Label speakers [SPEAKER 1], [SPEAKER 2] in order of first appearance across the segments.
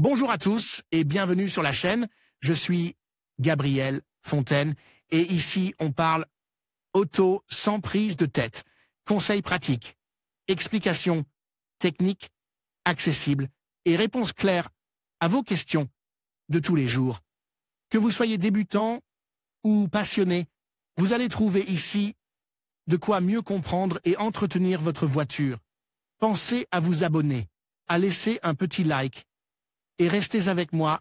[SPEAKER 1] Bonjour à tous et bienvenue sur la chaîne. Je suis Gabriel Fontaine et ici on parle auto sans prise de tête. Conseils pratiques, explications techniques, accessibles et réponses claires à vos questions de tous les jours. Que vous soyez débutant ou passionné, vous allez trouver ici de quoi mieux comprendre et entretenir votre voiture. Pensez à vous abonner, à laisser un petit like et restez avec moi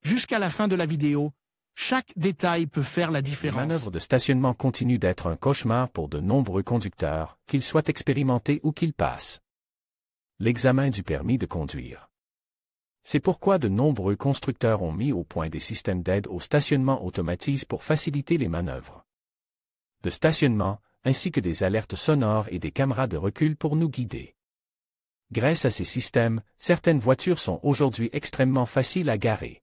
[SPEAKER 1] jusqu'à la fin de la vidéo. Chaque détail peut faire la différence.
[SPEAKER 2] Les manœuvres de stationnement continuent d'être un cauchemar pour de nombreux conducteurs, qu'ils soient expérimentés ou qu'ils passent l'examen du permis de conduire. C'est pourquoi de nombreux constructeurs ont mis au point des systèmes d'aide au stationnement automatisés pour faciliter les manœuvres de stationnement, ainsi que des alertes sonores et des caméras de recul pour nous guider. Grâce à ces systèmes, certaines voitures sont aujourd'hui extrêmement faciles à garer.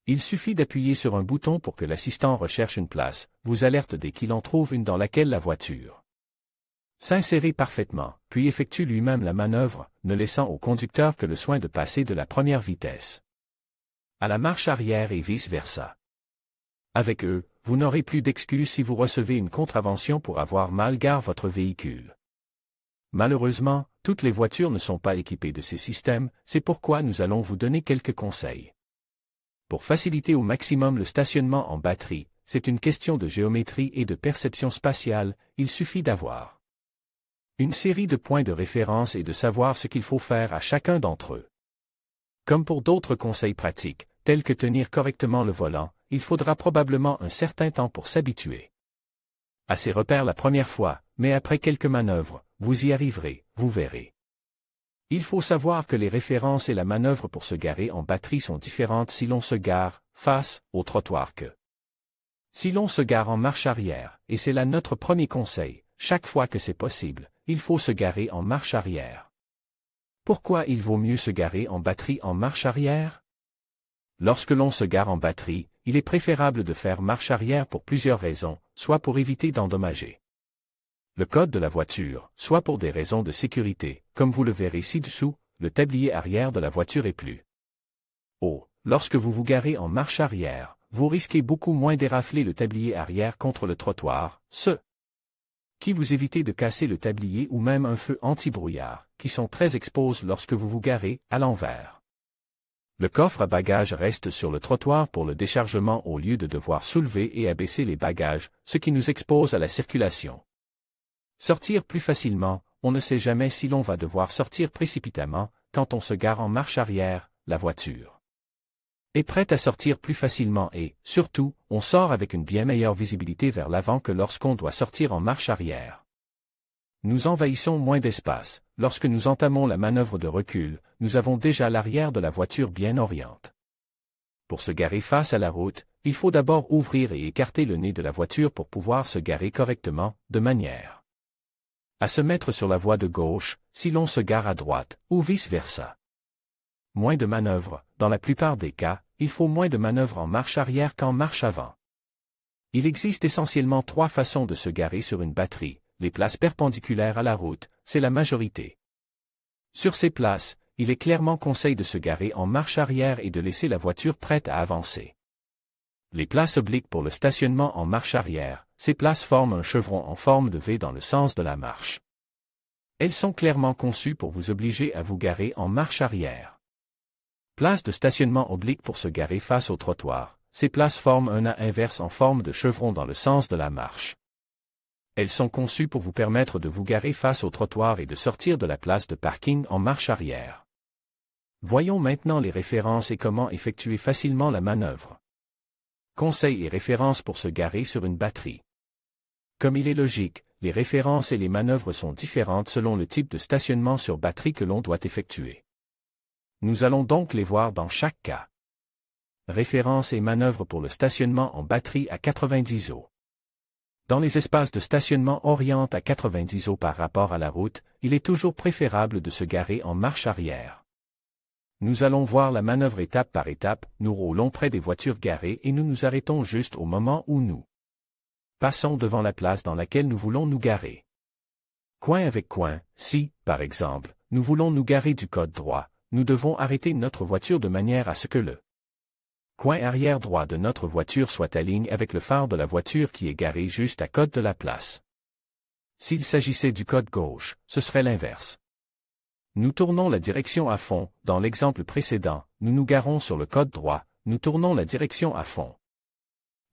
[SPEAKER 2] Il suffit d'appuyer sur un bouton pour que l'assistant recherche une place, vous alerte dès qu'il en trouve une dans laquelle la voiture s'insérer parfaitement, puis effectue lui-même la manœuvre, ne laissant au conducteur que le soin de passer de la première vitesse à la marche arrière et vice-versa. Avec eux, vous n'aurez plus d'excuses si vous recevez une contravention pour avoir mal garé votre véhicule. Malheureusement, toutes les voitures ne sont pas équipées de ces systèmes, c'est pourquoi nous allons vous donner quelques conseils. Pour faciliter au maximum le stationnement en batterie, c'est une question de géométrie et de perception spatiale, il suffit d'avoir une série de points de référence et de savoir ce qu'il faut faire à chacun d'entre eux. Comme pour d'autres conseils pratiques, tels que tenir correctement le volant, il faudra probablement un certain temps pour s'habituer à ces repères la première fois, mais après quelques manœuvres, vous y arriverez, vous verrez. Il faut savoir que les références et la manœuvre pour se garer en batterie sont différentes si l'on se gare face au trottoir que si l'on se gare en marche arrière, et c'est là notre premier conseil, chaque fois que c'est possible, il faut se garer en marche arrière. Pourquoi il vaut mieux se garer en batterie en marche arrière? Lorsque l'on se gare en batterie, il est préférable de faire marche arrière pour plusieurs raisons, soit pour éviter d'endommager le code de la voiture, soit pour des raisons de sécurité, comme vous le verrez ci-dessous, le tablier arrière de la voiture est plus haut. Lorsque vous vous garez en marche arrière, vous risquez beaucoup moins d'érafler le tablier arrière contre le trottoir, ce qui vous évitez de casser le tablier ou même un feu anti-brouillard, qui sont très exposés lorsque vous vous garez à l'envers. Le coffre à bagages reste sur le trottoir pour le déchargement au lieu de devoir soulever et abaisser les bagages, ce qui nous expose à la circulation. Sortir plus facilement, on ne sait jamais si l'on va devoir sortir précipitamment, quand on se gare en marche arrière, la voiture est prête à sortir plus facilement et, surtout, on sort avec une bien meilleure visibilité vers l'avant que lorsqu'on doit sortir en marche arrière. Nous envahissons moins d'espace. Lorsque nous entamons la manœuvre de recul, nous avons déjà l'arrière de la voiture bien orientée. Pour se garer face à la route, il faut d'abord ouvrir et écarter le nez de la voiture pour pouvoir se garer correctement, de manière à se mettre sur la voie de gauche, si l'on se gare à droite, ou vice-versa. Moins de manœuvres, dans la plupart des cas, il faut moins de manœuvres en marche arrière qu'en marche avant. Il existe essentiellement 3 façons de se garer sur une batterie. Les places perpendiculaires à la route, c'est la majorité. Sur ces places, il est clairement conseil de se garer en marche arrière et de laisser la voiture prête à avancer. Les places obliques pour le stationnement en marche arrière, ces places forment un chevron en forme de V dans le sens de la marche. Elles sont clairement conçues pour vous obliger à vous garer en marche arrière. Place de stationnement oblique pour se garer face au trottoir, ces places forment un A inverse en forme de chevron dans le sens de la marche. Elles sont conçues pour vous permettre de vous garer face au trottoir et de sortir de la place de parking en marche arrière. Voyons maintenant les références et comment effectuer facilement la manœuvre. Conseils et références pour se garer sur une batterie. Comme il est logique, les références et les manœuvres sont différentes selon le type de stationnement sur batterie que l'on doit effectuer. Nous allons donc les voir dans chaque cas. Références et manœuvres pour le stationnement en batterie à 90 O. Dans les espaces de stationnement orientés à 90 O par rapport à la route, il est toujours préférable de se garer en marche arrière. Nous allons voir la manœuvre étape par étape, nous roulons près des voitures garées et nous nous arrêtons juste au moment où nous passons devant la place dans laquelle nous voulons nous garer. Coin avec coin, si, par exemple, nous voulons nous garer du côté droit, nous devons arrêter notre voiture de manière à ce que le coin arrière droit de notre voiture soit aligné avec le phare de la voiture qui est garée juste à côté de la place. S'il s'agissait du côté gauche, ce serait l'inverse. Nous tournons la direction à fond, dans l'exemple précédent, nous nous garons sur le côté droit, nous tournons la direction à fond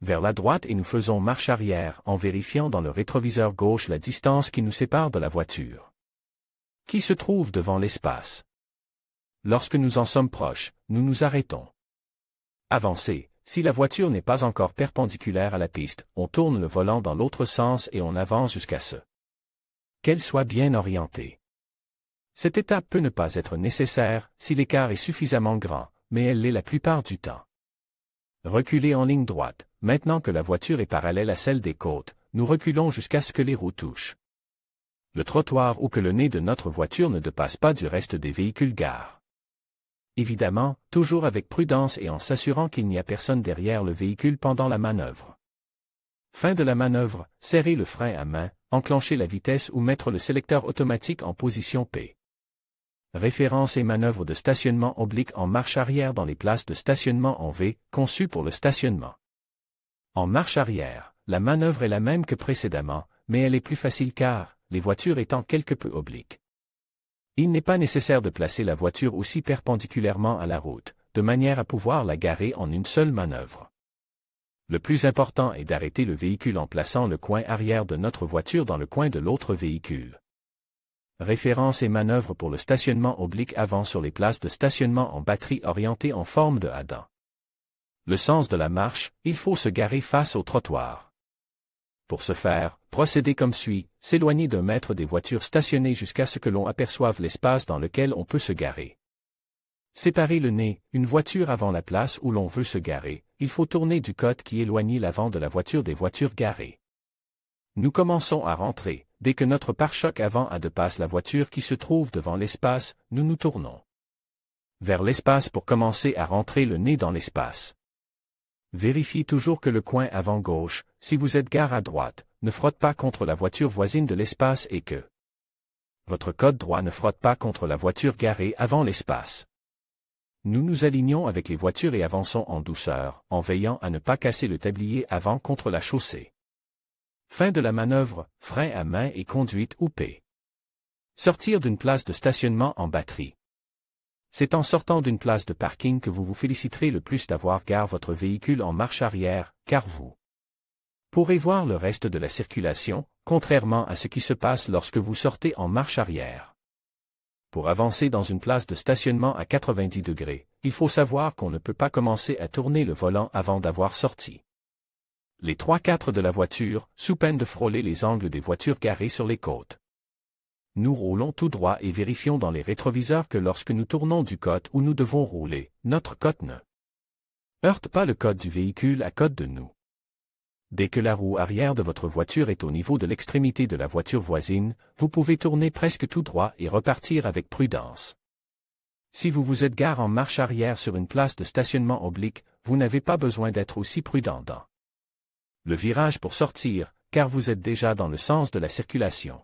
[SPEAKER 2] vers la droite et nous faisons marche arrière en vérifiant dans le rétroviseur gauche la distance qui nous sépare de la voiture qui se trouve devant l'espace. Lorsque nous en sommes proches, nous nous arrêtons. Avancez, si la voiture n'est pas encore perpendiculaire à la piste, on tourne le volant dans l'autre sens et on avance jusqu'à ce qu'elle soit bien orientée. Cette étape peut ne pas être nécessaire si l'écart est suffisamment grand, mais elle l'est la plupart du temps. Reculez en ligne droite. Maintenant que la voiture est parallèle à celle des côtes, nous reculons jusqu'à ce que les roues touchent le trottoir ou que le nez de notre voiture ne dépasse pas du reste des véhicules gares. Évidemment, toujours avec prudence et en s'assurant qu'il n'y a personne derrière le véhicule pendant la manœuvre. Fin de la manœuvre, serrez le frein à main, enclenchez la vitesse ou mettre le sélecteur automatique en position P. Référence et manœuvre de stationnement oblique en marche arrière dans les places de stationnement en V, conçues pour le stationnement. En marche arrière, la manœuvre est la même que précédemment, mais elle est plus facile car, les voitures étant quelque peu obliques. Il n'est pas nécessaire de placer la voiture aussi perpendiculairement à la route, de manière à pouvoir la garer en une seule manœuvre. Le plus important est d'arrêter le véhicule en plaçant le coin arrière de notre voiture dans le coin de l'autre véhicule. Référence et manœuvre pour le stationnement oblique avant sur les places de stationnement en batterie orientées en forme de Adam. Le sens de la marche, il faut se garer face au trottoir. Pour ce faire, procédez comme suit, s'éloigner d'1 mètre des voitures stationnées jusqu'à ce que l'on aperçoive l'espace dans lequel on peut se garer. Séparez le nez, une voiture avant la place où l'on veut se garer, il faut tourner du côté qui éloigne l'avant de la voiture des voitures garées. Nous commençons à rentrer, dès que notre pare-choc avant dépasse la voiture qui se trouve devant l'espace, nous nous tournons vers l'espace pour commencer à rentrer le nez dans l'espace. Vérifiez toujours que le coin avant gauche, si vous êtes garé à droite, ne frotte pas contre la voiture voisine de l'espace et que votre côté droit ne frotte pas contre la voiture garée avant l'espace. Nous nous alignons avec les voitures et avançons en douceur, en veillant à ne pas casser le tablier avant contre la chaussée. Fin de la manœuvre, frein à main et conduite ou P. Sortir d'une place de stationnement en batterie. C'est en sortant d'une place de parking que vous vous féliciterez le plus d'avoir garé votre véhicule en marche arrière, car vous pourrez voir le reste de la circulation, contrairement à ce qui se passe lorsque vous sortez en marche arrière. Pour avancer dans une place de stationnement à 90 degrés, il faut savoir qu'on ne peut pas commencer à tourner le volant avant d'avoir sorti les 3/4 de la voiture, sous peine de frôler les angles des voitures garées sur les côtes. Nous roulons tout droit et vérifions dans les rétroviseurs que lorsque nous tournons du côté où nous devons rouler, notre côte ne heurte pas le côté du véhicule à côté de nous. Dès que la roue arrière de votre voiture est au niveau de l'extrémité de la voiture voisine, vous pouvez tourner presque tout droit et repartir avec prudence. Si vous vous êtes garé en marche arrière sur une place de stationnement oblique, vous n'avez pas besoin d'être aussi prudent dans le virage pour sortir, car vous êtes déjà dans le sens de la circulation.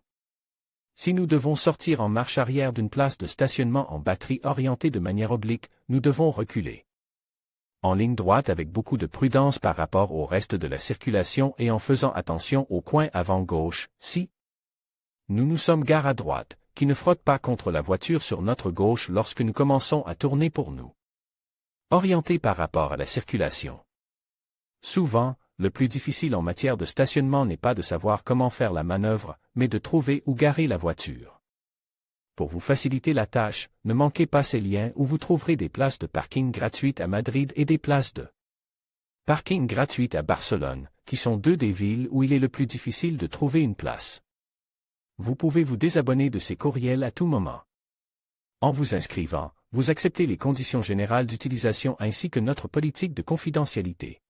[SPEAKER 2] Si nous devons sortir en marche arrière d'une place de stationnement en batterie orientée de manière oblique, nous devons reculer en ligne droite avec beaucoup de prudence par rapport au reste de la circulation et en faisant attention au coin avant gauche, si nous nous sommes garés à droite, qui ne frotte pas contre la voiture sur notre gauche lorsque nous commençons à tourner pour nous orienter par rapport à la circulation. Souvent, le plus difficile en matière de stationnement n'est pas de savoir comment faire la manœuvre, mais de trouver où garer la voiture. Pour vous faciliter la tâche, ne manquez pas ces liens où vous trouverez des places de parking gratuites à Madrid et des places de parking gratuites à Barcelone, qui sont 2 des villes où il est le plus difficile de trouver une place. Vous pouvez vous désabonner de ces courriels à tout moment. En vous inscrivant, vous acceptez les conditions générales d'utilisation ainsi que notre politique de confidentialité.